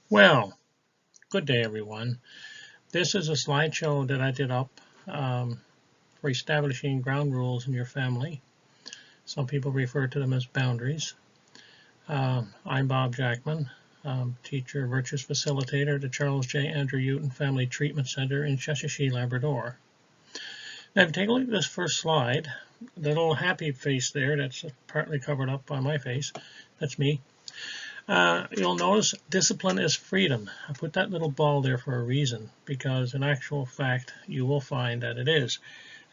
Well, good day, everyone. This is a slideshow that I did up for establishing ground rules in your family. Some people refer to them as boundaries. I'm Bob Jackman, teacher, virtuous facilitator at the Charles J. Andrew Houghton Family Treatment Center in Cheshire, Labrador. Now, if you take a look at this first slide, the little happy face there that's partly covered up by my face, that's me. You'll notice discipline is freedom. I put that little ball there for a reason, because in actual fact, you will find that it is.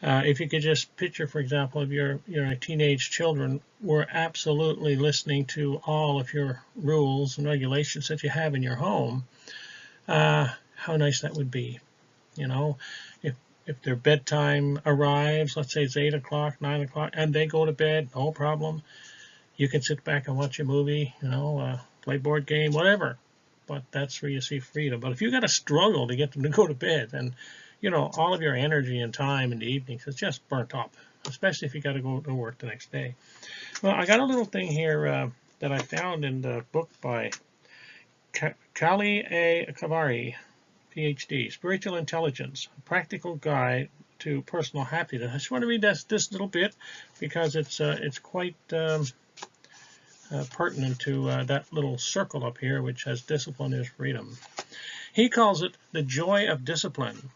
If you could just picture, for example, if your teenage children were absolutely listening to all of your rules and regulations that you have in your home, how nice that would be. You know, if their bedtime arrives, let's say it's 8 o'clock, 9 o'clock, and they go to bed, no problem. You can sit back and watch a movie, play board game, whatever. But that's where you see freedom. But if you got to struggle to get them to go to bed, and all of your energy and time in the evenings is just burnt up, especially if you got to go to work the next day. Well, I got a little thing here that I found in the book by Kali A. Kavari, PhD, Spiritual Intelligence, a Practical Guide to Personal Happiness. I just want to read this little bit because it's quite pertinent to that little circle up here, which has discipline is freedom. He calls it the joy of discipline.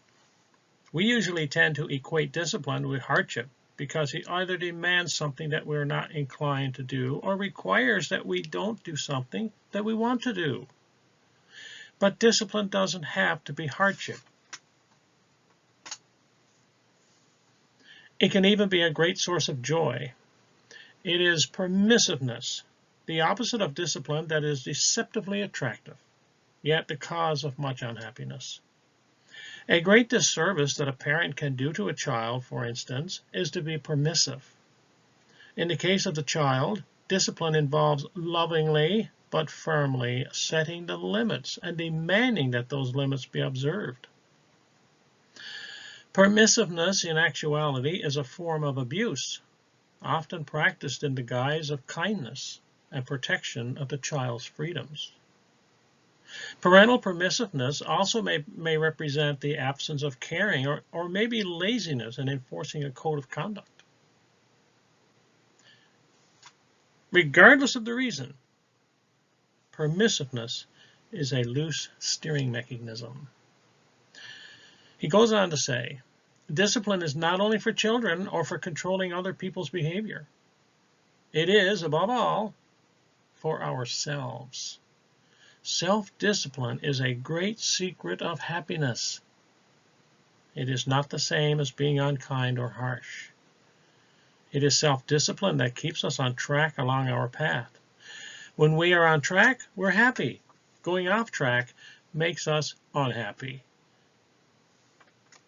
We usually tend to equate discipline with hardship because it either demands something that we're not inclined to do or requires that we don't do something that we want to do. But discipline doesn't have to be hardship. It can even be a great source of joy. It is permissiveness, the opposite of discipline, that is deceptively attractive, yet the cause of much unhappiness. A great disservice that a parent can do to a child, for instance, is to be permissive. In the case of the child, discipline involves lovingly but firmly setting the limits and demanding that those limits be observed. Permissiveness, in actuality, is a form of abuse, often practiced in the guise of kindness and protection of the child's freedoms. Parental permissiveness also may represent the absence of caring or maybe laziness in enforcing a code of conduct. Regardless of the reason, permissiveness is a loose steering mechanism. He goes on to say, discipline is not only for children or for controlling other people's behavior. It is, above all, for ourselves. Self-discipline is a great secret of happiness. It is not the same as being unkind or harsh. It is self-discipline that keeps us on track along our path. When we are on track, we're happy. Going off track makes us unhappy.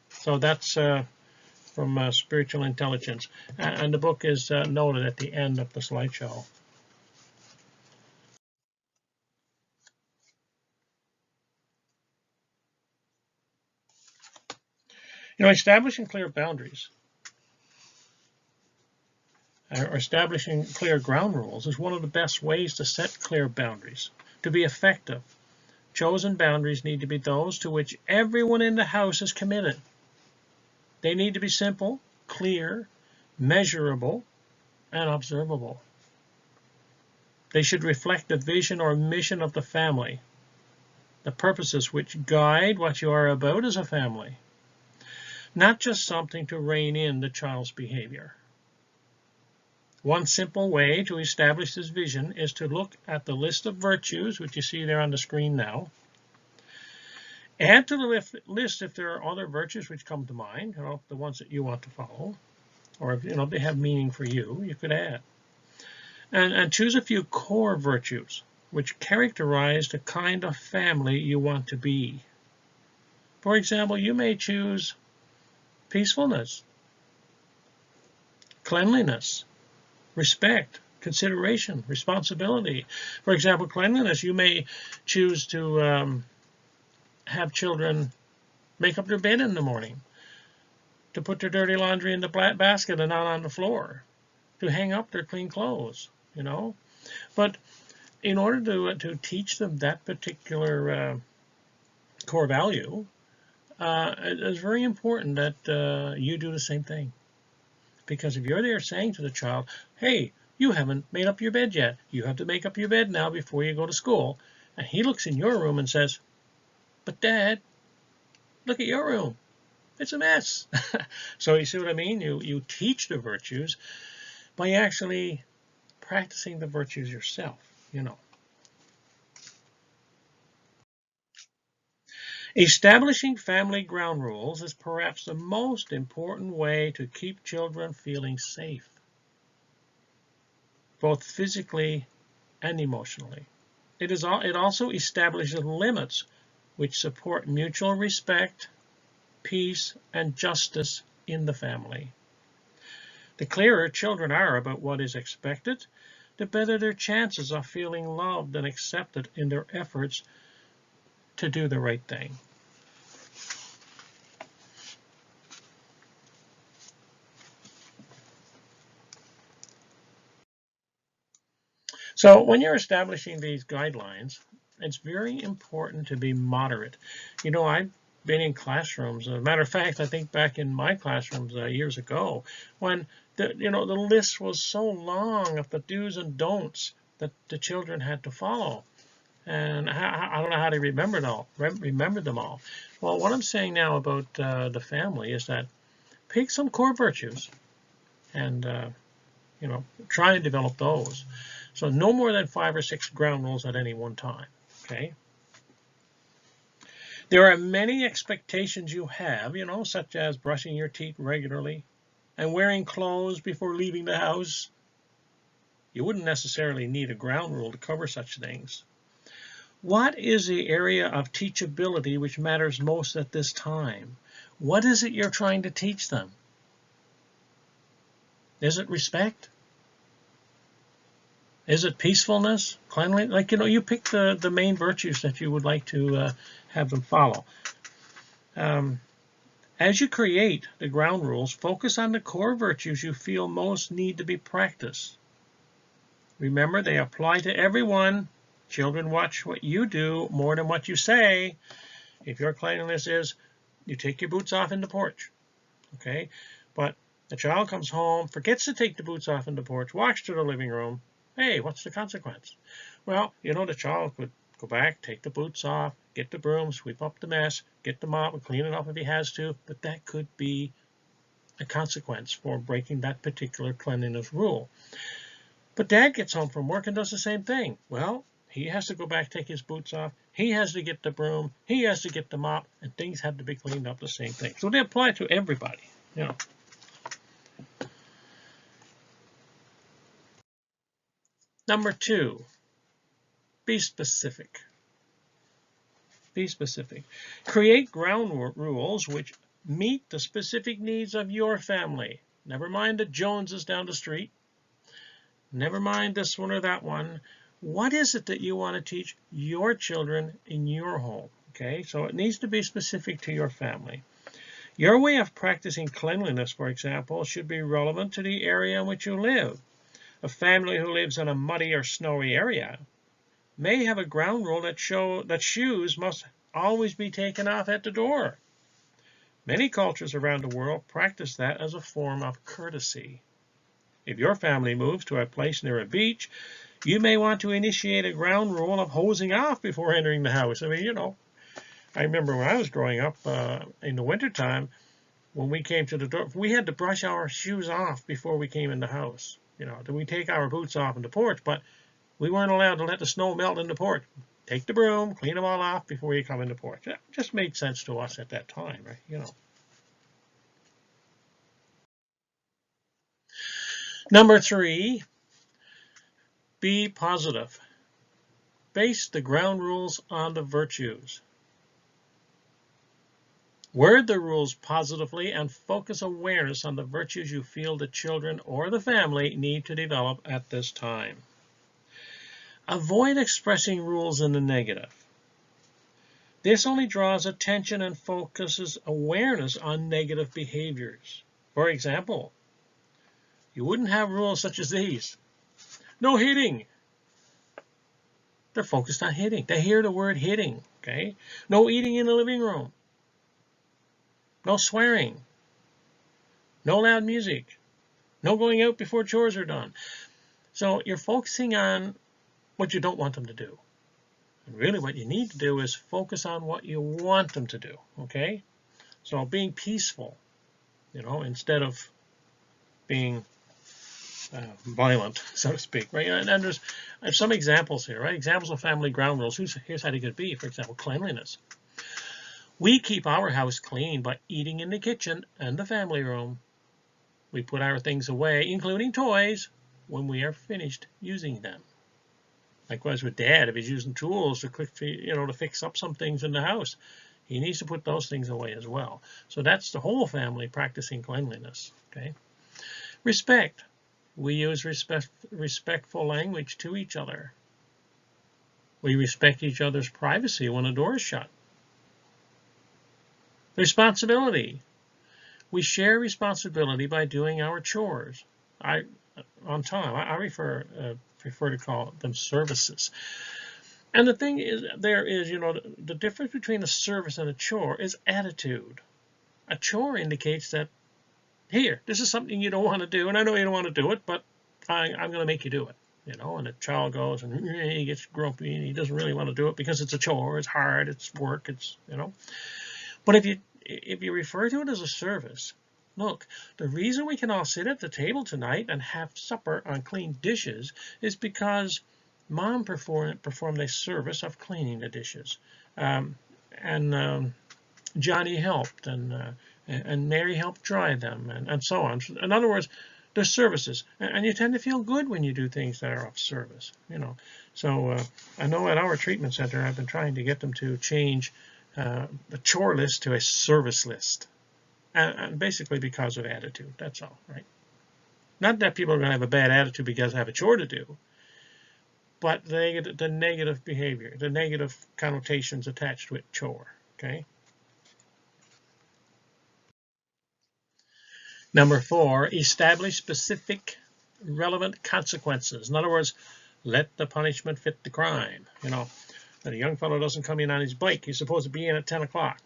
So that's from Spiritual Intelligence. And the book is noted at the end of the slideshow. Establishing clear boundaries or establishing clear ground rules is one of the best ways to set clear boundaries. To be effective, chosen boundaries need to be those to which everyone in the house is committed. They need to be simple, clear, measurable, and observable. They should reflect the vision or mission of the family, the purposes which guide what you are about as a family, not just something to rein in the child's behavior. One simple way to establish this vision is to look at the list of virtues, which you see there on the screen now. Add to the list if there are other virtues which come to mind, the ones that you want to follow, or if they have meaning for you, you could add. And choose a few core virtues which characterize the kind of family you want to be. For example, you may choose peacefulness, cleanliness, respect, consideration, responsibility. For example, cleanliness, you may choose to have children make up their bed in the morning, to put their dirty laundry in the basket and not on the floor, to hang up their clean clothes, But in order to teach them that particular core value, it's very important that you do the same thing. Because if you're there saying to the child, hey, you haven't made up your bed yet. You have to make up your bed now before you go to school. And he looks in your room and says, but Dad, look at your room. It's a mess. So you see what I mean? You teach the virtues by actually practicing the virtues yourself, you know. Establishing family ground rules is perhaps the most important way to keep children feeling safe, both physically and emotionally. It also establishes limits which support mutual respect, peace, and justice in the family. The clearer children are about what is expected, the better their chances of feeling loved and accepted in their efforts to do the right thing. So when you're establishing these guidelines, it's very important to be moderate. You know, I've been in classrooms. As a matter of fact, I think back in my classrooms years ago, when the list was so long of the do's and don'ts that the children had to follow, and I don't know how to remember them all. Well, what I'm saying now about the family is that pick some core virtues and try and develop those. So no more than 5 or 6 ground rules at any one time, okay? There are many expectations you have, such as brushing your teeth regularly and wearing clothes before leaving the house. You wouldn't necessarily need a ground rule to cover such things. What is the area of teachability which matters most at this time? What is it you're trying to teach them? Is it respect? Is it peacefulness, cleanliness? Like, you pick the main virtues that you would like to have them follow. As you create the ground rules, focus on the core virtues you feel most need to be practiced. Remember, they apply to everyone. Children watch what you do more than what you say. If your cleanliness is, you take your boots off in the porch, okay? But the child comes home, forgets to take the boots off in the porch, walks to the living room. Hey, what's the consequence? Well, the child could go back, take the boots off, get the broom, sweep up the mess, get the mop, and clean it up if he has to, but that could be a consequence for breaking that particular cleanliness rule. But Dad gets home from work and does the same thing. Well, he has to go back, take his boots off, he has to get the broom, he has to get the mop, and things have to be cleaned up the same thing. So they apply to everybody, Number 2, be specific. Be specific. Create ground rules which meet the specific needs of your family. Never mind the Joneses down the street. Never mind this one or that one. What is it that you want to teach your children in your home? Okay, so it needs to be specific to your family. Your way of practicing cleanliness, for example, should be relevant to the area in which you live. A family who lives in a muddy or snowy area may have a ground rule that shoes must always be taken off at the door. Many cultures around the world practice that as a form of courtesy. If your family moves to a place near a beach, you may want to initiate a ground rule of hosing off before entering the house. I mean, I remember when I was growing up in the wintertime, when we came to the door, we had to brush our shoes off before we came in the house. Then we take our boots off in the porch, but we weren't allowed to let the snow melt in the porch. Take the broom, clean them all off before you come in the porch. That just made sense to us at that time, right? Number 3, be positive. Base the ground rules on the virtues. Word the rules positively and focus awareness on the virtues you feel the children or the family need to develop at this time. Avoid expressing rules in the negative. This only draws attention and focuses awareness on negative behaviors. For example, you wouldn't have rules such as these. No hitting. They're focused on hitting. They hear the word hitting, okay? No eating in the living room. No swearing. No loud music. No going out before chores are done. So you're focusing on what you don't want them to do. And really what you need to do is focus on what you want them to do, okay? So being peaceful, instead of being violent, so to speak, right? And I have some examples here, right? Examples of family ground rules. Here's how they could be. For example, cleanliness. We keep our house clean by eating in the kitchen and the family room. We put our things away, including toys, when we are finished using them. Likewise with Dad, if he's using tools to fix up some things in the house, he needs to put those things away as well. So that's the whole family practicing cleanliness. Okay. Respect. We use respectful language to each other. We respect each other's privacy when the door is shut. Responsibility. We share responsibility by doing our chores on time. I prefer to call them services. And the thing is, the difference between a service and a chore is attitude. A chore indicates that, here, this is something you don't want to do, and I know you don't want to do it, but I'm going to make you do it. And the child goes and he gets grumpy and he doesn't really want to do it because it's a chore, it's hard, it's work, But if you refer to it as a service, look, the reason we can all sit at the table tonight and have supper on clean dishes is because Mom performed a service of cleaning the dishes, and Johnny helped, and Mary helped dry them, and so on. In other words, they're services, and you tend to feel good when you do things that are of service. So I know at our treatment center, I've been trying to get them to change the chore list to a service list, and basically because of attitude. That's all, right? Not that people are going to have a bad attitude because they have a chore to do, but the negative behavior, the negative connotations attached with chore. Okay. Number 4, establish specific relevant consequences. In other words, let the punishment fit the crime. That a young fellow doesn't come in on his bike, he's supposed to be in at 10 o'clock.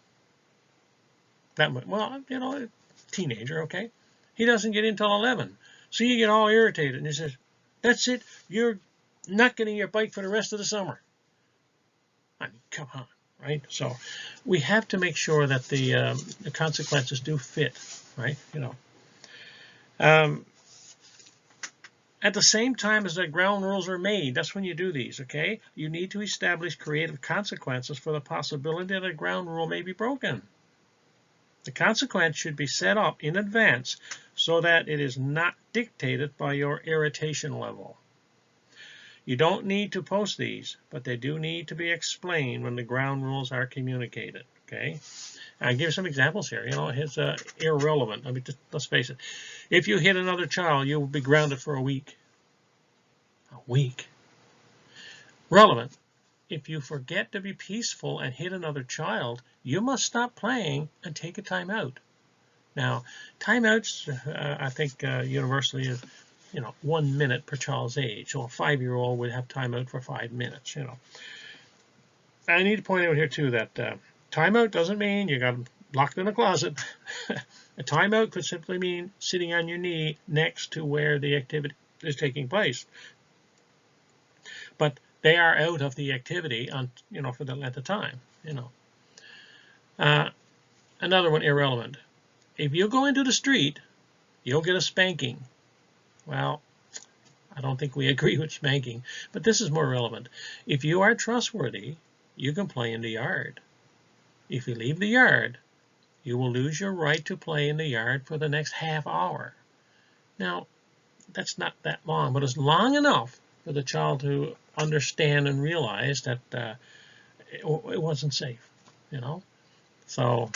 Teenager, okay? He doesn't get in till 11. So you get all irritated, and he says, that's it, you're not getting your bike for the rest of the summer. I mean, come on, right? So we have to make sure that the consequences do fit, right? At the same time as the ground rules are made, that's when you do these, okay? You need to establish creative consequences for the possibility that a ground rule may be broken. The consequence should be set up in advance so that it is not dictated by your irritation level. You don't need to post these, but they do need to be explained when the ground rules are communicated, okay? I'll give some examples here. It's irrelevant. Let's face it. If you hit another child, you will be grounded for a week. A week. Relevant. If you forget to be peaceful and hit another child, you must stop playing and take a timeout. Now, timeouts, I think universally is, 1 minute per child's age. So a 5-year-old would have timeout for 5 minutes. I need to point out here too that timeout doesn't mean you got them locked in a closet. A timeout could simply mean sitting on your knee next to where the activity is taking place. But they are out of the activity for the length of time. Another one, irrelevant. If you go into the street, you'll get a spanking. Well, I don't think we agree with spanking, but this is more relevant. If you are trustworthy, you can play in the yard. If you leave the yard, you will lose your right to play in the yard for the next half hour. Now, that's not that long, but it's long enough for the child to understand and realize that it wasn't safe, So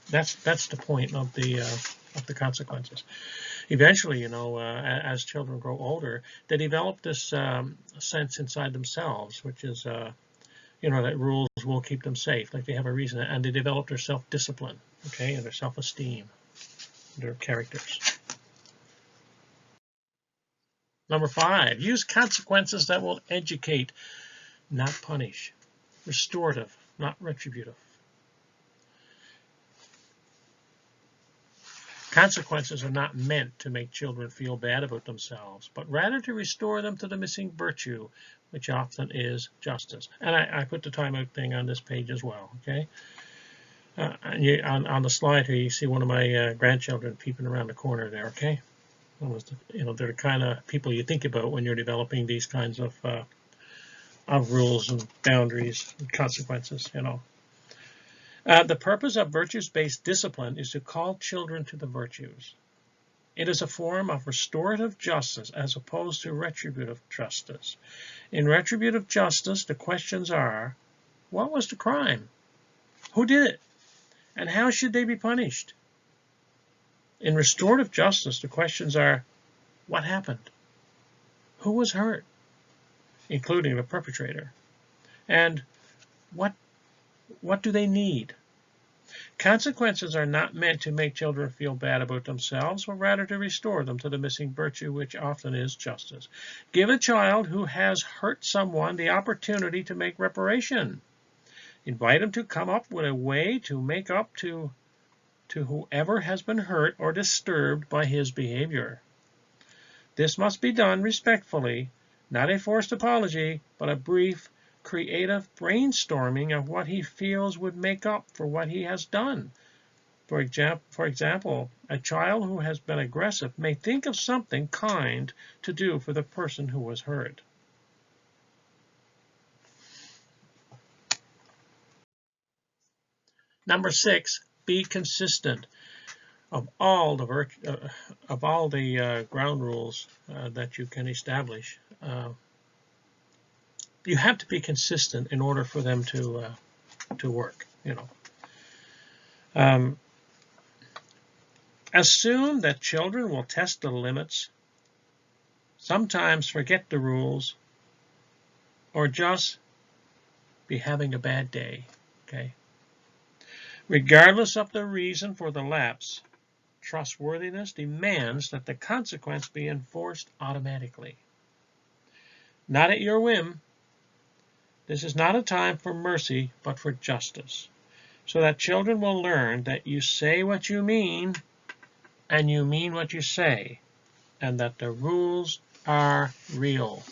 that's the point of the consequences. Eventually, as children grow older, they develop this sense inside themselves, which is that rules will keep them safe, like they have a reason, and they develop their self-discipline, okay, and their self-esteem, their characters. Number 5, use consequences that will educate not punish. Restorative, not retributive. Consequences are not meant to make children feel bad about themselves, but rather to restore them to the missing virtue, which often is justice. And I put the timeout thing on this page as well, okay? On the slide here, you see one of my grandchildren peeping around the corner there, okay? They're the kind of people you think about when you're developing these kinds of rules and boundaries and consequences, The purpose of virtues-based discipline is to call children to the virtues. It is a form of restorative justice as opposed to retributive justice. In retributive justice, the questions are, what was the crime? Who did it? And how should they be punished? In restorative justice, the questions are, what happened? Who was hurt? Including the perpetrator. And what do they need? Consequences are not meant to make children feel bad about themselves, but rather to restore them to the missing virtue, which often is justice. Give a child who has hurt someone the opportunity to make reparation. Invite him to come up with a way to make up to whoever has been hurt or disturbed by his behavior. This must be done respectfully, not a forced apology, but a brief, creative brainstorming of what he feels would make up for what he has done. For example, a child who has been aggressive may think of something kind to do for the person who was hurt. Number 6, be consistent. Of all the ground rules that you can establish, you have to be consistent in order for them to work. Assume that children will test the limits, sometimes forget the rules, or just be having a bad day. Okay. Regardless of the reason for the lapse, trustworthiness demands that the consequence be enforced automatically. Not at your whim. This is not a time for mercy, but for justice, so that children will learn that you say what you mean, and you mean what you say, and that the rules are real.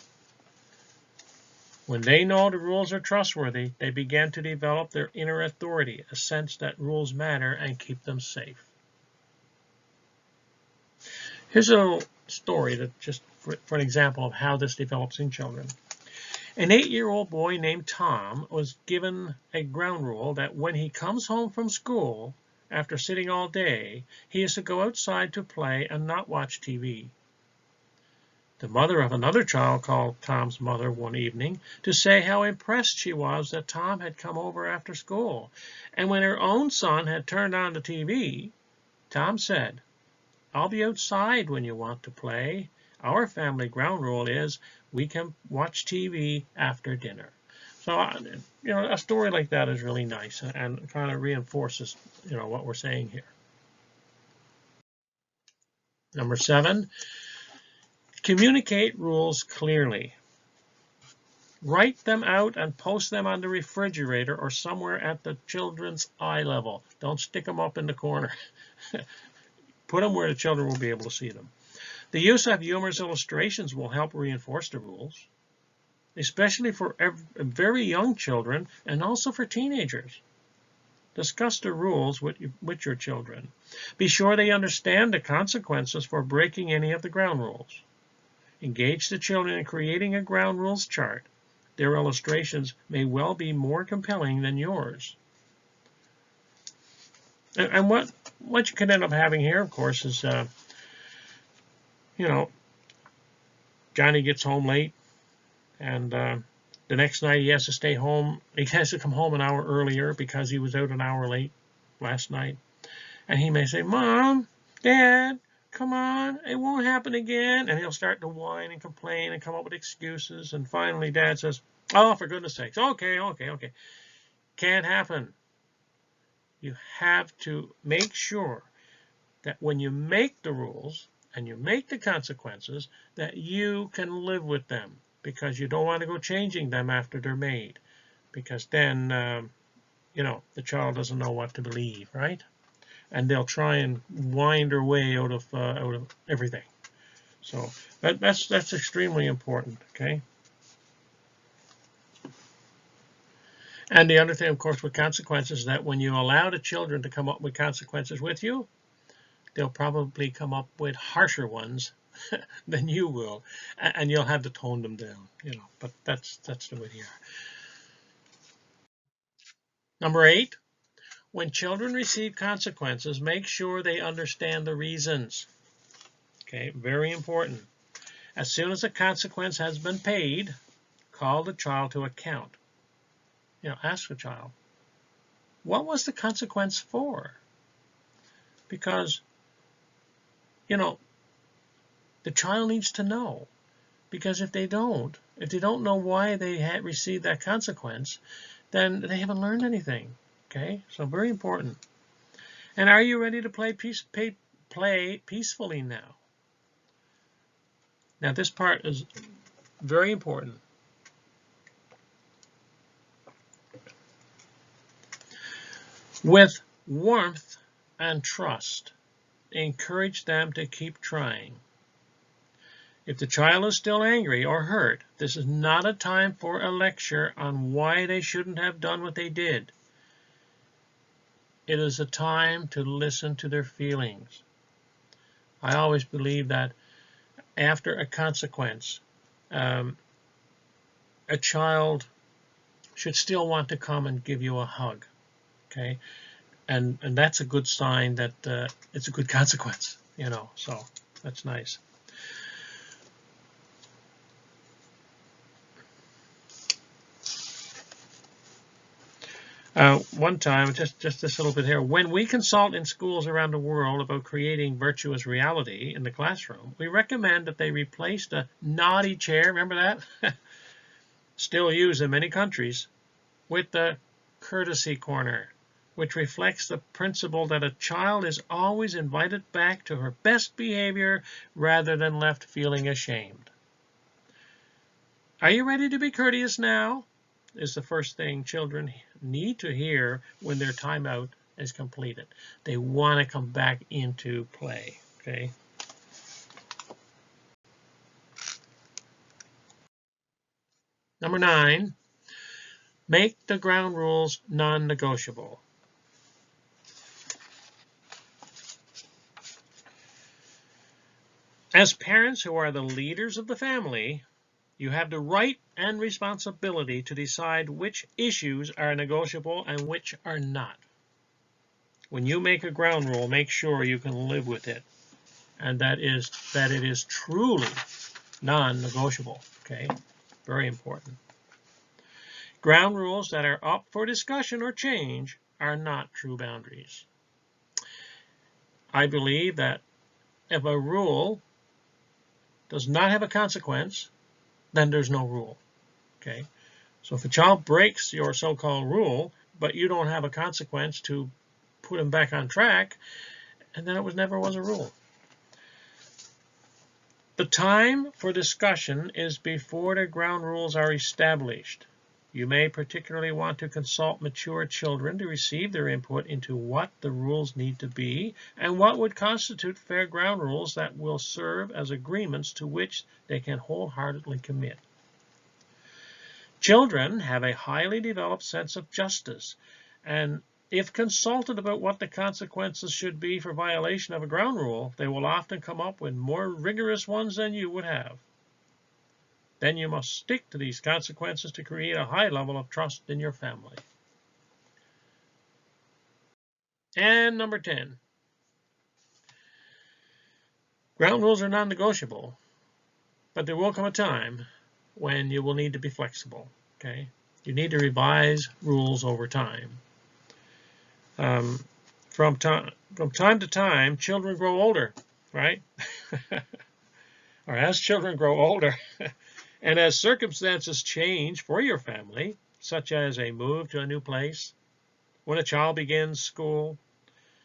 When they know the rules are trustworthy, they begin to develop their inner authority, a sense that rules matter and keep them safe. Here's a story that just for an example of how this develops in children. An 8-year-old boy named Tom was given a ground rule that when he comes home from school after sitting all day, he is to go outside to play and not watch TV. The mother of another child called Tom's mother one evening to say how impressed she was that Tom had come over after school. And when her own son had turned on the TV, Tom said, "I'll be outside when you want to play. Our family ground rule is we can watch TV after dinner." So, a story like that is really nice and kind of reinforces, what we're saying here. Number 7, communicate rules clearly. Write them out and post them on the refrigerator or somewhere at the children's eye level. Don't stick them up in the corner. Put them where the children will be able to see them. The use of humorous illustrations will help reinforce the rules, especially for very young children and also for teenagers. Discuss the rules with your children. Be sure they understand the consequences for breaking any of the ground rules. Engage the children in creating a ground rules chart. Their illustrations may well be more compelling than yours. And what you can end up having here, of course, is, Johnny gets home late, and the next night he has to stay home. He has to come home an hour earlier because he was out an hour late last night. And he may say, "Mom, Dad, come on, it won't happen again." And he'll start to whine and complain and come up with excuses. And finally, Dad says, "Oh, for goodness sakes, okay. Can't happen." You have to make sure that when you make the rules and you make the consequences, that you can live with them. because you don't want to go changing them after they're made, because then, you know, the child doesn't know what to believe, right? And they'll try and wind their way out of everything. So that's extremely important, okay? And the other thing, of course, with consequences is that when you allow the children to come up with consequences with you, they'll probably come up with harsher ones than you will, and you'll have to tone them down, you know. But that's the way they are. Number 8, when children receive consequences, make sure they understand the reasons. Okay, very important. As soon as a consequence has been paid, call the child to account. You know, ask the child, what was the consequence for? Because, you know, the child needs to know. Because if they don't know why they had received that consequence, then they haven't learned anything. Okay, so very important. And are you ready to play peacefully now? Now this part is very important. With warmth and trust, encourage them to keep trying. If the child is still angry or hurt, this is not a time for a lecture on why they shouldn't have done what they did. It is a time to listen to their feelings. I always believe that after a consequence, a child should still want to come and give you a hug, okay? And that's a good sign that it's a good consequence, you know, so that's nice. One time, just this little bit here, when we consult in schools around the world about creating virtuous reality in the classroom, we recommend that they replace the naughty chair, remember that? Still used in many countries, with the courtesy corner, which reflects the principle that a child is always invited back to her best behavior rather than left feeling ashamed. Are you ready to be courteous now? Is the first thing children need to hear when their timeout is completed. They want to come back into play, okay? Number 9, make the ground rules non-negotiable. As parents who are the leaders of the family, you have the right and responsibility to decide which issues are negotiable and which are not. When you make a ground rule, make sure you can live with it, and that it is truly non-negotiable, okay? Very important. Ground rules that are up for discussion or change are not true boundaries. I believe that if a rule does not have a consequence, then there's no rule, okay? So if a child breaks your so-called rule, but you don't have a consequence to put him back on track, and then it never was a rule. The time for discussion is before the ground rules are established. You may particularly want to consult mature children to receive their input into what the rules need to be and what would constitute fair ground rules that will serve as agreements to which they can wholeheartedly commit. Children have a highly developed sense of justice, and if consulted about what the consequences should be for violation of a ground rule, they will often come up with more rigorous ones than you would have. Then you must stick to these consequences to create a high level of trust in your family. And number 10, ground rules are non-negotiable, but there will come a time when you will need to be flexible, okay? You need to revise rules over time. From time to time, children grow older, right? Or as children grow older, and as circumstances change for your family, such as a move to a new place, when a child begins school,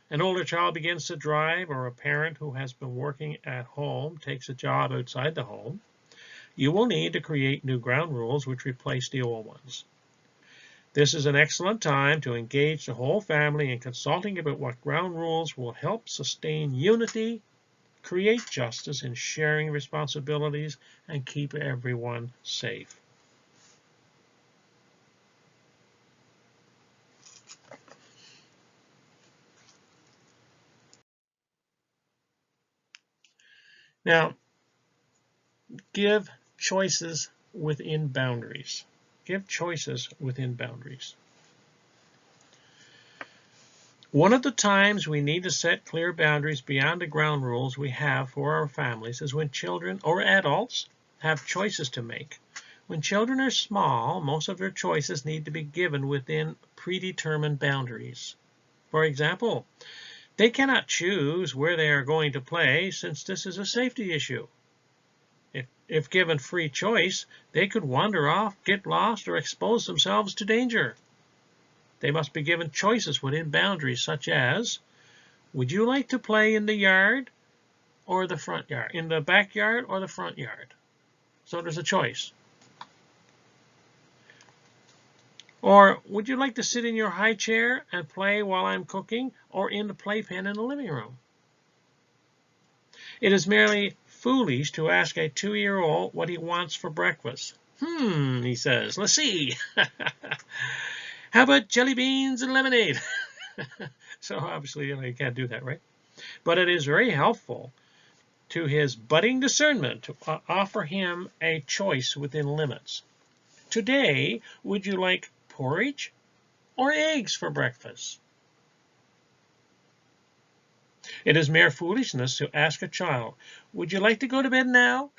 an older child begins to drive, or a parent who has been working at home takes a job outside the home, you will need to create new ground rules which replace the old ones. This is an excellent time to engage the whole family in consulting about what ground rules will help sustain unity, create justice in sharing responsibilities, and keep everyone safe. Now, give choices within boundaries. Give choices within boundaries. One of the times we need to set clear boundaries beyond the ground rules we have for our families is when children or adults have choices to make. When children are small, most of their choices need to be given within predetermined boundaries. For example, they cannot choose where they are going to play since this is a safety issue. If given free choice, they could wander off, get lost, or expose themselves to danger. They must be given choices within boundaries such as, would you like to play in the yard or the front yard, in the backyard or the front yard? So there's a choice. Or would you like to sit in your high chair and play while I'm cooking, or in the playpen in the living room? It is merely foolish to ask a 2-year-old what he wants for breakfast. He says, let's see. How about jelly beans and lemonade? So obviously, you can't do that, right? But it is very helpful to his budding discernment to offer him a choice within limits. Today, would you like porridge or eggs for breakfast? It is mere foolishness to ask a child, would you like to go to bed now?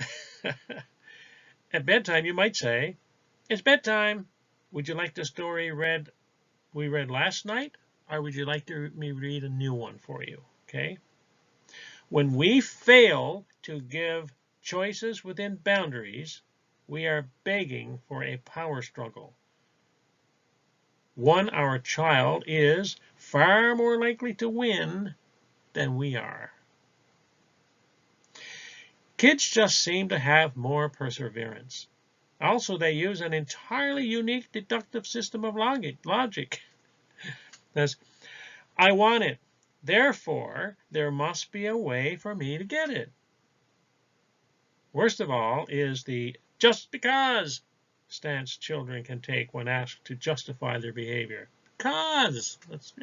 At bedtime, you might say, it's bedtime. Would you like the story we read last night, or would you like me read a new one for you? Okay. When we fail to give choices within boundaries, we are begging for a power struggle. One our child is far more likely to win than we are. Kids just seem to have more perseverance. Also, they use an entirely unique deductive system of logic. That's, I want it. Therefore, there must be a way for me to get it. Worst of all is the just because stance children can take when asked to justify their behavior. Because, that's,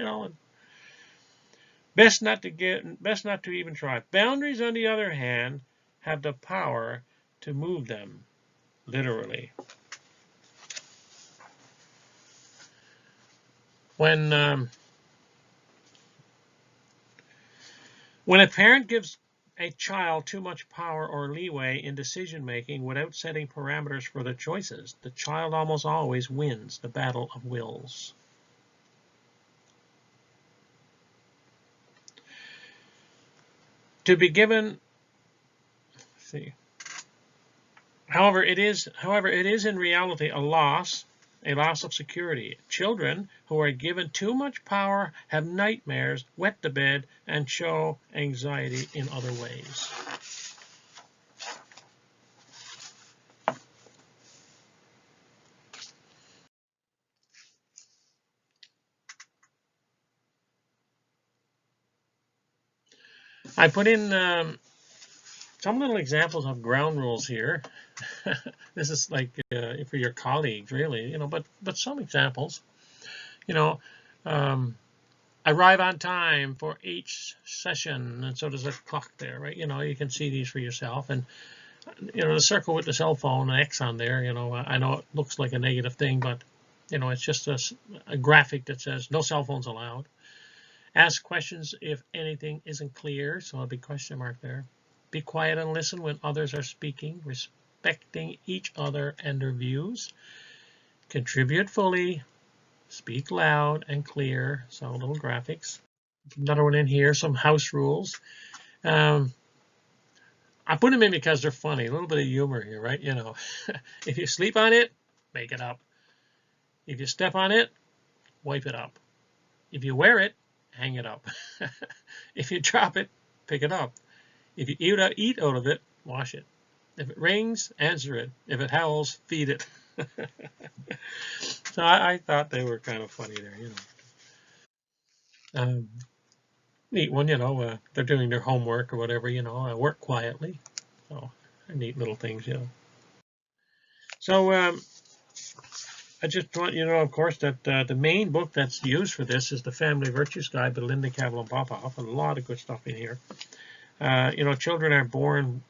best not to even try. Boundaries, on the other hand, have the power to move them, literally. When a parent gives a child too much power or leeway in decision-making without setting parameters for their choices, the child almost always wins the battle of wills. To be given, however, it is in reality a loss of security. Children who are given too much power have nightmares, wet the bed, and show anxiety in other ways. I put in some little examples of ground rules here. This is like for your colleagues, really, but some examples. Arrive on time for each session, and so there's a clock there, right? You can see these for yourself, and the circle with the cell phone, an X on there. I know it looks like a negative thing, but it's just a graphic that says no cell phones allowed. Ask questions if anything isn't clear, so a big question mark there. Be quiet and listen when others are speaking, respecting each other and their views. Contribute fully. Speak loud and clear. So little graphics. Another one in here, some house rules. I put them in because they're funny. A little bit of humor here, right? If you sleep on it, make it up. If you step on it, wipe it up. If you wear it, hang it up. If you drop it, pick it up. If you eat out of it, wash it. If it rings, answer it. If it howls, feed it. So I thought they were kind of funny there, you know. Neat one, you know. They're doing their homework or whatever, you know. Work quietly. So neat little things, you know. So I just want you to know, of course, that the main book that's used for this is the Family Virtues Guide by Linda Cavill and Popoff. A lot of good stuff in here. You know, children are born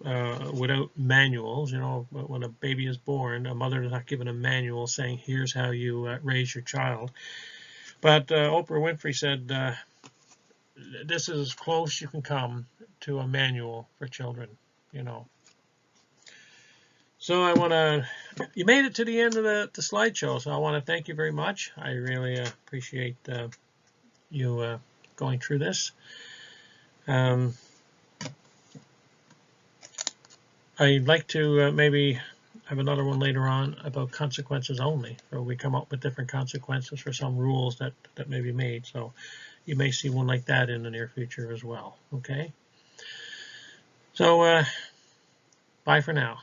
without manuals. You know, when a baby is born, a mother is not given a manual saying, here's how you raise your child. But Oprah Winfrey said, this is as close you can come to a manual for children, you know. So I want to, you made it to the end of the slideshow, so I want to thank you very much. I really appreciate you going through this. I'd like to maybe have another one later on about consequences only. So we come up with different consequences for some rules that may be made. So you may see one like that in the near future as well. Okay. So bye for now.